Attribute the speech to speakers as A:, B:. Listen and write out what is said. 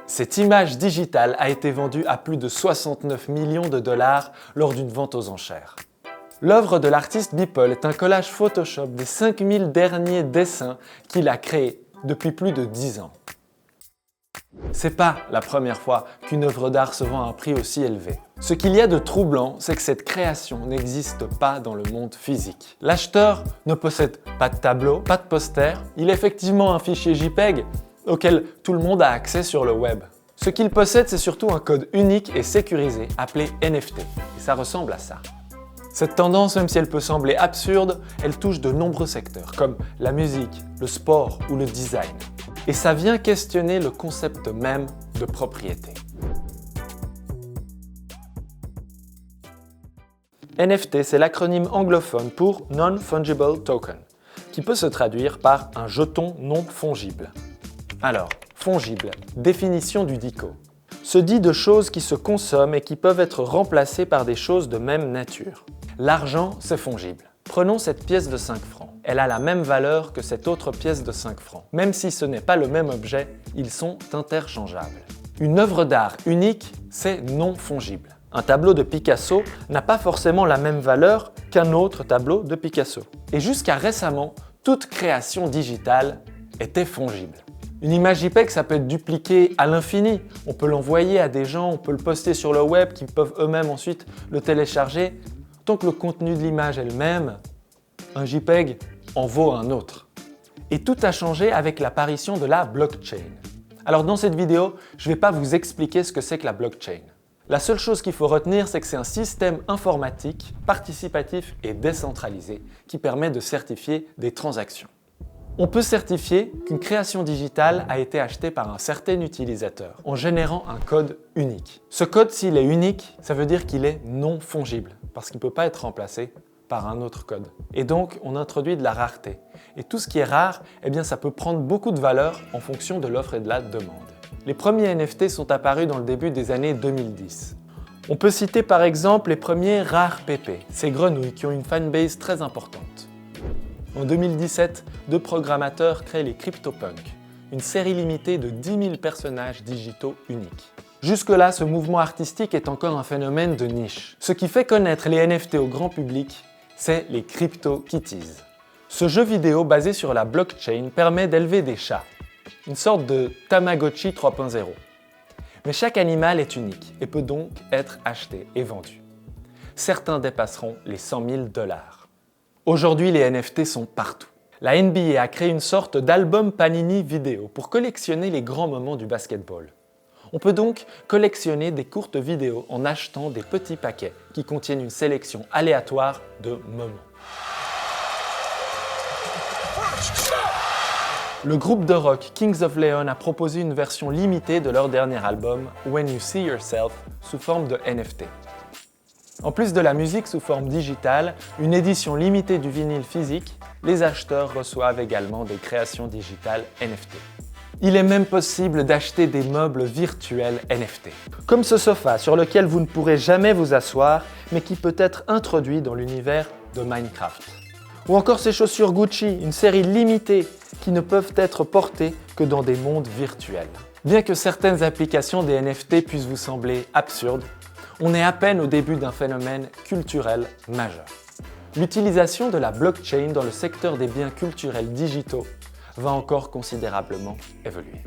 A: Cette image digitale a été vendue à plus de 69 millions de dollars lors d'une vente aux enchères. L'œuvre de l'artiste Beeple est un collage Photoshop des 5000 derniers dessins qu'il a créés depuis plus de 10 ans. C'est pas la première fois qu'une œuvre d'art se vend à un prix aussi élevé. Ce qu'il y a de troublant, c'est que cette création n'existe pas dans le monde physique. L'acheteur ne possède pas de tableau, pas de poster, il est effectivement un fichier JPEG auquel tout le monde a accès sur le web. Ce qu'il possède, c'est surtout un code unique et sécurisé appelé NFT, et ça ressemble à ça. Cette tendance, même si elle peut sembler absurde, elle touche de nombreux secteurs, comme la musique, le sport ou le design. Et ça vient questionner le concept même de propriété. NFT, c'est l'acronyme anglophone pour Non-Fungible Token, qui peut se traduire par un jeton non fongible. Alors, fongible, définition du DICO. Se dit de choses qui se consomment et qui peuvent être remplacées par des choses de même nature. L'argent, c'est fongible. Prenons cette pièce de 5 francs. Elle a la même valeur que cette autre pièce de 5 francs. Même si ce n'est pas le même objet, ils sont interchangeables. Une œuvre d'art unique, c'est non fongible. Un tableau de Picasso n'a pas forcément la même valeur qu'un autre tableau de Picasso. Et jusqu'à récemment, toute création digitale était fongible. Une image JPEG, ça peut être dupliqué à l'infini. On peut l'envoyer à des gens, on peut le poster sur le web qui peuvent eux-mêmes ensuite le télécharger. Tant que le contenu de l'image est le même, un JPEG en vaut un autre. Et tout a changé avec l'apparition de la blockchain. Alors dans cette vidéo, je ne vais pas vous expliquer ce que c'est que la blockchain. La seule chose qu'il faut retenir, c'est que c'est un système informatique, participatif et décentralisé qui permet de certifier des transactions. On peut certifier qu'une création digitale a été achetée par un certain utilisateur en générant un code unique. Ce code, s'il est unique, ça veut dire qu'il est non fongible parce qu'il ne peut pas être remplacé par un autre code. Et donc, on introduit de la rareté. Et tout ce qui est rare, eh bien, ça peut prendre beaucoup de valeur en fonction de l'offre et de la demande. Les premiers NFT sont apparus dans le début des années 2010. On peut citer par exemple les premiers rares PP, ces grenouilles qui ont une fanbase très importante. En 2017, deux programmateurs créent les CryptoPunks, une série limitée de 10 000 personnages digitaux uniques. Jusque-là, ce mouvement artistique est encore un phénomène de niche. Ce qui fait connaître les NFT au grand public, c'est les CryptoKitties. Ce jeu vidéo basé sur la blockchain permet d'élever des chats, une sorte de Tamagotchi 3.0. Mais chaque animal est unique et peut donc être acheté et vendu. Certains dépasseront les 100 000 $. Aujourd'hui, les NFT sont partout. La NBA a créé une sorte d'album Panini vidéo pour collectionner les grands moments du basketball. On peut donc collectionner des courtes vidéos en achetant des petits paquets qui contiennent une sélection aléatoire de moments. Le groupe de rock Kings of Leon a proposé une version limitée de leur dernier album When You See Yourself sous forme de NFT. En plus de la musique sous forme digitale, une édition limitée du vinyle physique, les acheteurs reçoivent également des créations digitales NFT. Il est même possible d'acheter des meubles virtuels NFT, comme ce sofa sur lequel vous ne pourrez jamais vous asseoir, mais qui peut être introduit dans l'univers de Minecraft. Ou encore ces chaussures Gucci, une série limitée qui ne peuvent être portées que dans des mondes virtuels. Bien que certaines applications des NFT puissent vous sembler absurdes, on est à peine au début d'un phénomène culturel majeur. L'utilisation de la blockchain dans le secteur des biens culturels digitaux va encore considérablement évoluer.